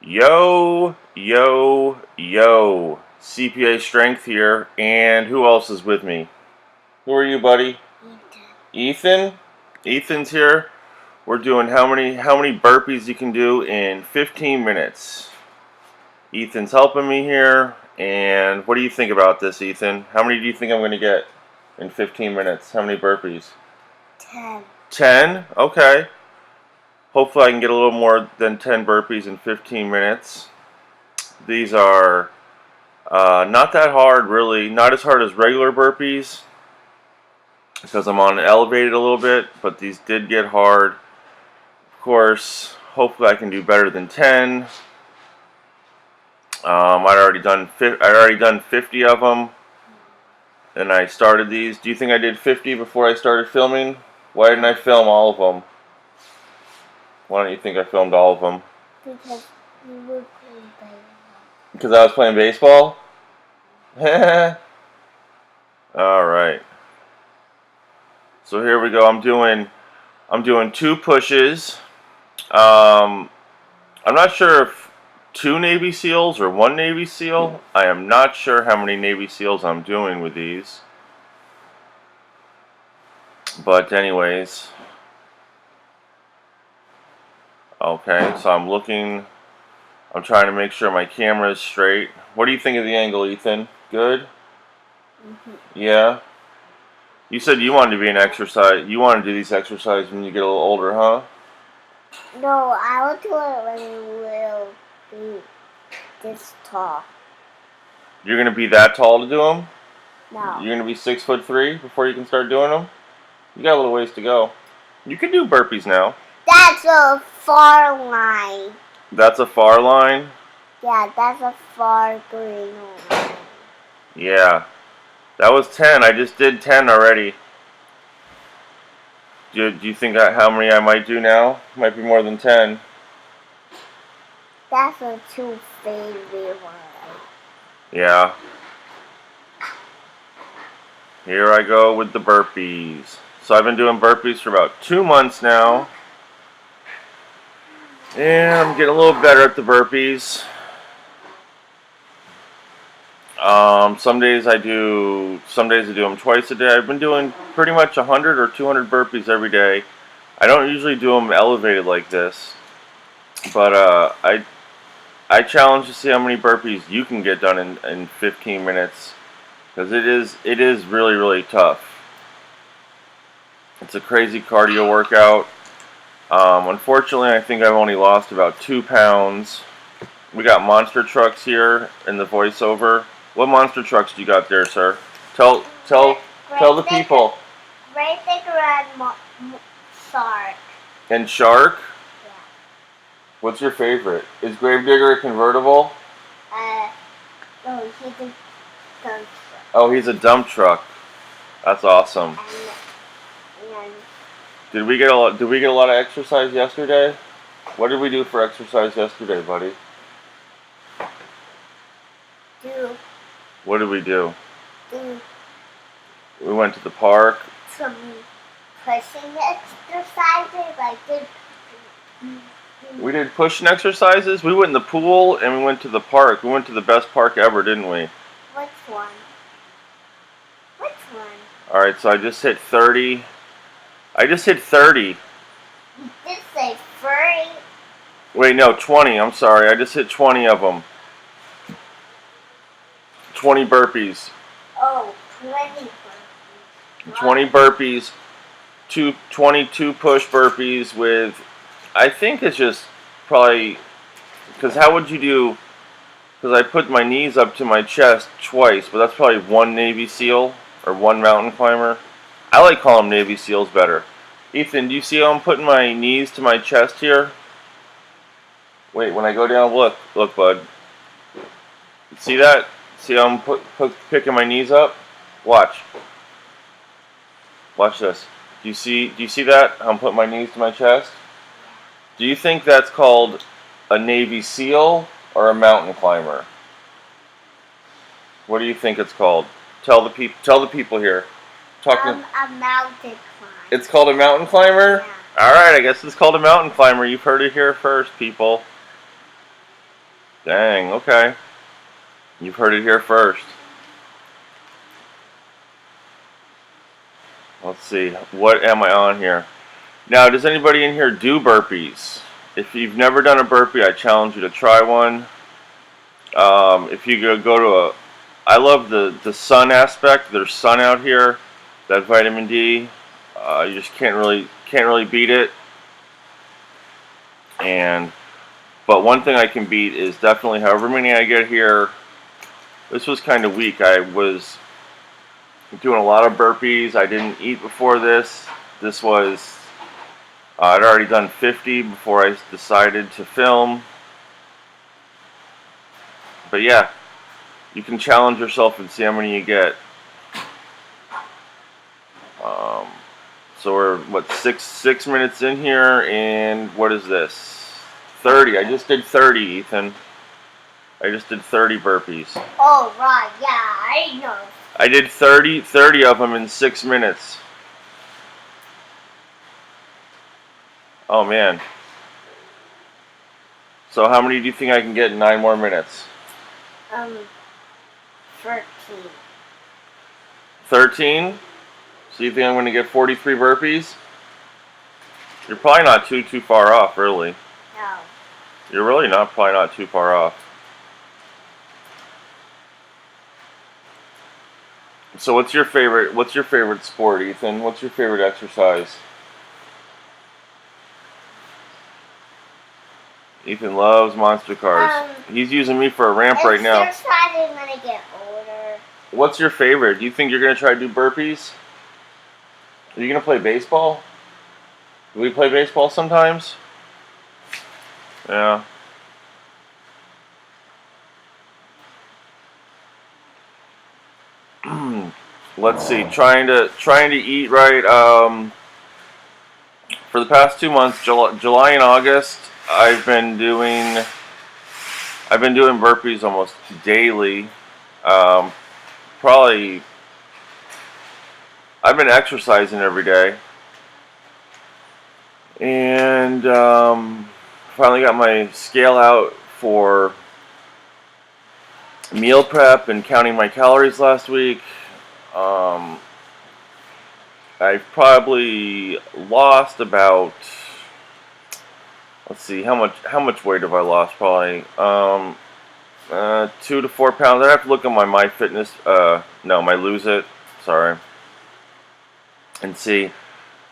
Yo, yo, yo. CPA Strength here, and who else is with me? Who are you, buddy? Ethan? Ethan's here. We're doing how many burpees you can do in 15 minutes. Ethan's helping me here, and what do you think about this, Ethan? How many do you think I'm going to get in 15 minutes? How many burpees? 10. 10? Okay. Hopefully I can get a little more than 10 burpees in 15 minutes. These are not that hard, really. Not as hard as regular burpees because I'm on elevated a little bit, but these did get hard. Of course, hopefully I can do better than 10. I'd already done 50 of them, and I started these. Do you think I did 50 before I started filming? Why didn't I film all of them? Why don't you think I filmed all of them? Because you were playing baseball. Because I was playing baseball? Alright. So here we go. I'm doing 2 pushes. I'm not sure if 2 Navy SEALs or 1 Navy SEAL. I am not sure how many Navy SEALs I'm doing with these. But anyways. Okay, so I'm trying to make sure my camera is straight. What do you think of the angle, Ethan? Good? Mm-hmm. Yeah? You said you wanted to be an exercise. You want to do these exercises when you get a little older, huh? No, I will do it when you will be this tall. You're going to be that tall to do them? No. You're going to be 6'3" before you can start doing them? You got a little ways to go. You can do burpees now. That's a far line. That's a far line? Yeah, that's a far green line. Yeah. That was 10. I just did 10 already. Do you think how many I might do now? Might be more than 10. That's a 2 favorite one. Yeah. Here I go with the burpees. So I've been doing burpees for about 2 months now. And I'm getting a little better at the burpees. Some days I do them twice a day. I've been doing pretty much 100 or 200 burpees every day. I don't usually do them elevated like this. But I challenge to see how many burpees you can get done in 15 minutes. Because it is really, really tough. It's a crazy cardio workout. Unfortunately, I think I've only lost about 2 pounds. We got monster trucks here in the voiceover. What monster trucks do you got there, sir? Tell the people. Great big red shark. And shark? Yeah. What's your favorite? Is Gravedigger a convertible? No, he's a dump truck. Oh, he's a dump truck. That's awesome. And Did we get a lot of exercise yesterday? What did we do for exercise yesterday, buddy? What did we do? We went to the park. Some pushing exercises, We did pushing exercises. We went in the pool and we went to the park. We went to the best park ever, didn't we? Which one? Alright, so I just hit 30. I just hit 30. You did say 30. Wait, no, 20. I'm sorry. I just hit 20 of them. 20 burpees. Oh, 20 burpees. 20 burpees. 22 push burpees with, I think it's just probably, because how would you do, because I put my knees up to my chest twice, but that's probably 1 Navy SEAL or 1 mountain climber. I like calling them Navy SEALs better. Ethan, do you see how I'm putting my knees to my chest here? Wait, when I go down, look, bud. See that? See how I'm picking my knees up? Watch. Watch this. Do you see that? How I'm putting my knees to my chest? Do you think that's called a Navy SEAL or a mountain climber? What do you think it's called? Tell the people here. A mountain climber. It's called a mountain climber? Yeah. Alright, I guess it's called a mountain climber. You've heard it here first, people. Dang, okay. You've heard it here first. Let's see. What am I on here? Now, does anybody in here do burpees? If you've never done a burpee, I challenge you to try one. If you go to a... I love the sun aspect. There's sun out here. That vitamin D. You just can't really beat it. But one thing I can beat is definitely however many I get here. This was kind of weak. I was doing a lot of burpees. I didn't eat before this. This was... I'd already done 50 before I decided to film. But yeah, you can challenge yourself and see how many you get. So we're, what, six minutes in here, and what is this? 30. I just did 30, Ethan. I just did 30 burpees. Oh, right, yeah, I know. I did 30 of them in 6 minutes. Oh, man. So how many do you think I can get in 9 more minutes? 13. 13? So you think I'm going to get 43 burpees? You're probably not too far off, really. No. You're really probably not too far off. So what's your favorite sport, Ethan? What's your favorite exercise? Ethan loves monster cars. He's using me for a ramp right now. Exercising when I get older. What's your favorite? Do you think you're going to try to do burpees? Are you going to play baseball? Do we play baseball sometimes? Yeah. Let's see. Trying to eat right. For the past 2 months, July and August, I've been doing burpees almost daily. Probably. I've been exercising every day, and finally got my scale out for meal prep and counting my calories last week. I've probably lost about, let's see, how much weight have I lost? Probably 2 to 4 pounds. I have to look at my MyFitness, my Lose It, sorry, and see.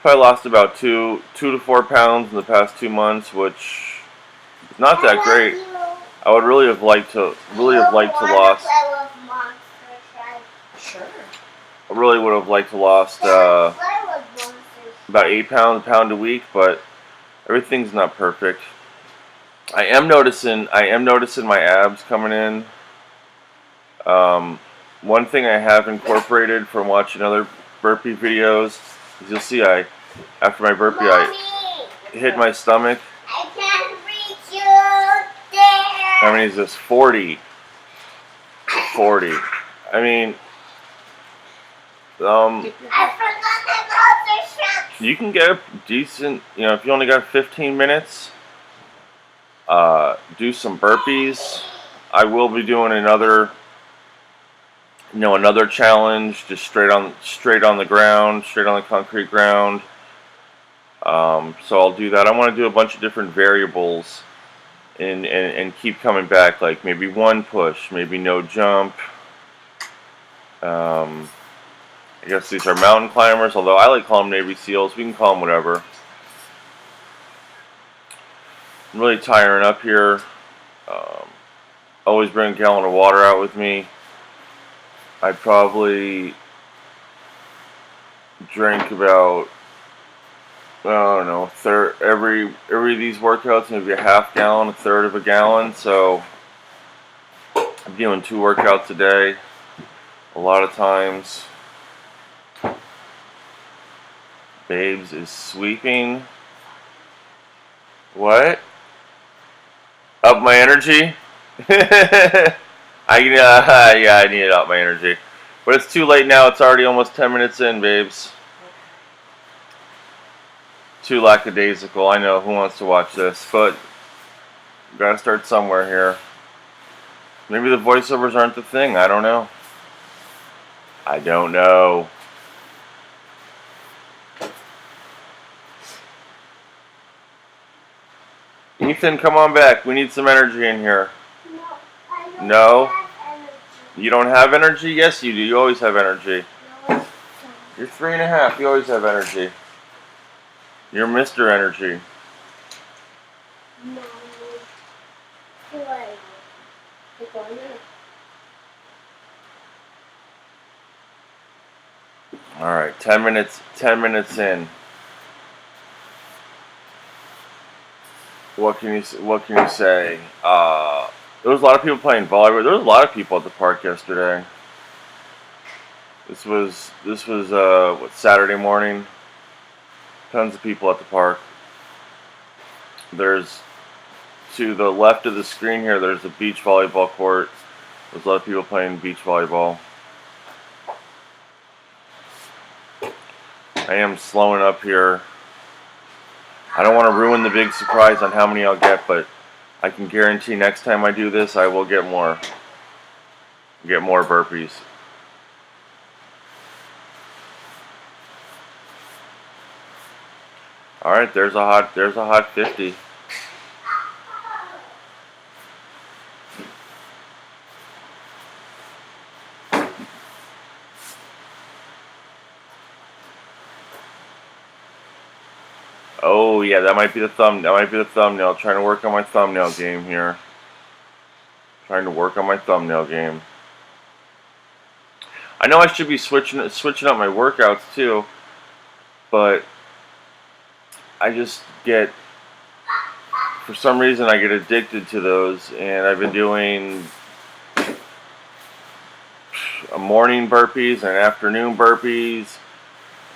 Probably lost about 2 to 4 pounds in the past 2 months, which is not that great. I would really have liked to lost. Sure. I really would have liked to lost about 8 pounds, a pound a week, but everything's not perfect. I am noticing my abs coming in. One thing I have incorporated from watching other burpee videos is you'll see after my burpee I hit my stomach. I can't reach you there. How many is this? 40. 40. I mean, I forgot the grocery shop. you can get a decent, if you only got 15 minutes, do some burpees. I will be doing another challenge, just straight on the ground, straight on the concrete ground. So I'll do that. I want to do a bunch of different variables and keep coming back, like maybe one push, maybe no jump. I guess these are mountain climbers, although I like calling them Navy SEALs. We can call them whatever. I'm really tiring up here. Always bring a gallon of water out with me. I probably drink about, I don't know, every of these workouts, maybe a half gallon, a third of a gallon. So I'm doing 2 workouts a day, a lot of times. Babes is sweeping. What? Up my energy? Yeah, I need to up my energy. But it's too late now. It's already almost 10 minutes in, babes. Too lackadaisical. I know. Who wants to watch this? But we gotta start somewhere here. Maybe the voiceovers aren't the thing. I don't know. I don't know. Ethan, come on back. We need some energy in here. No, I don't No? have energy. You don't have energy? Yes, you do. You always have energy. No, it's You're 3.5. You always have energy. You're Mr. Energy. no. What? It's on it. All right, 10 minutes. 10 minutes in. What can you say? There was a lot of people playing volleyball. There was a lot of people at the park yesterday. This was what, Saturday morning. Tons of people at the park. There's, to the left of the screen here, there's a beach volleyball court. There's a lot of people playing beach volleyball. I am slowing up here. I don't want to ruin the big surprise on how many I'll get, but I can guarantee next time I do this, I will get more. Get more burpees. All right, there's a hot 50. Oh yeah, that might be the thumbnail. Trying to work on my thumbnail game here. I know I should be switching up my workouts too, but I just get, for some reason, I get addicted to those, and I've been doing a morning burpees and afternoon burpees,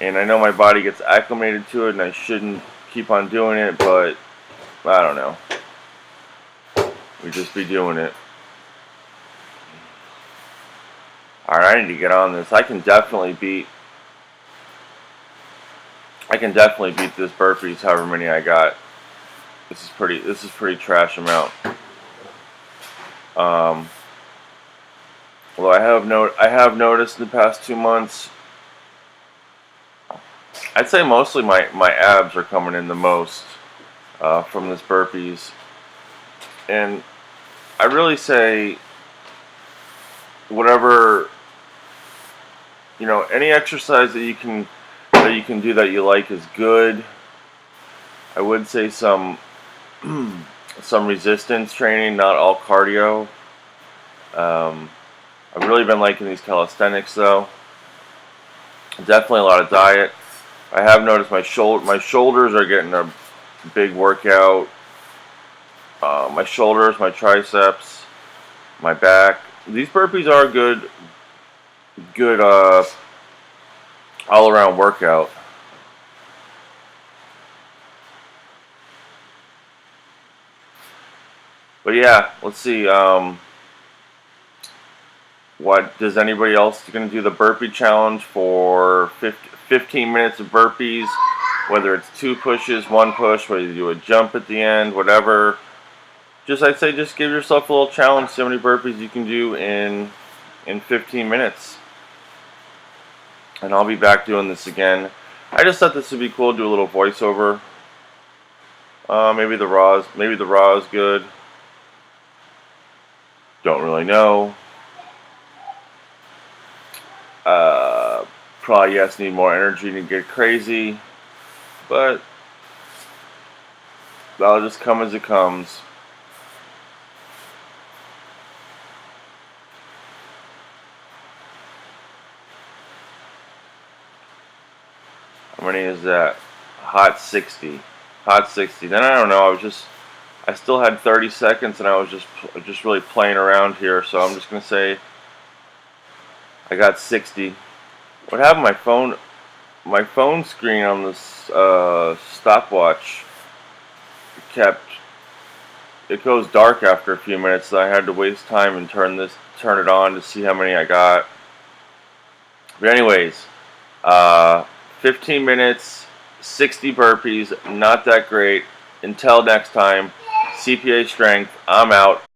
and I know my body gets acclimated to it, and I shouldn't keep on doing it, but I don't know. We just be doing it. Alright, I need to get on this. I can definitely beat this burpees, however many I got. This is pretty trash amount. Although I have noticed in the past 2 months, I'd say mostly my abs are coming in the most from this burpees, and I really say whatever, any exercise that you can do that you like is good. I would say some resistance training, not all cardio. I've really been liking these calisthenics though. Definitely a lot of diet. I have noticed my shoulders are getting a big workout. My shoulders, my triceps, my back. These burpees are good all-around workout. But yeah, let's see. What does anybody else going to do the burpee challenge for 15 minutes of burpees? Whether it's 2 pushes, 1 push, whether you do a jump at the end, whatever. I'd say just give yourself a little challenge. See how many burpees you can do in 15 minutes. And I'll be back doing this again. I just thought this would be cool to do a little voiceover. Maybe the raw is good. Don't really know. Probably yes, need more energy to get crazy, but that'll just come as it comes. How many is that? Hot 60. Hot 60. Then I don't know. I still had 30 seconds, and I was just really playing around here. So I'm just gonna say I got 60. What happened? My phone screen on this stopwatch it goes dark after a few minutes. So I had to waste time and turn it on to see how many I got. But anyways, 15 minutes, 60 burpees, not that great. Until next time, CPA strength, I'm out.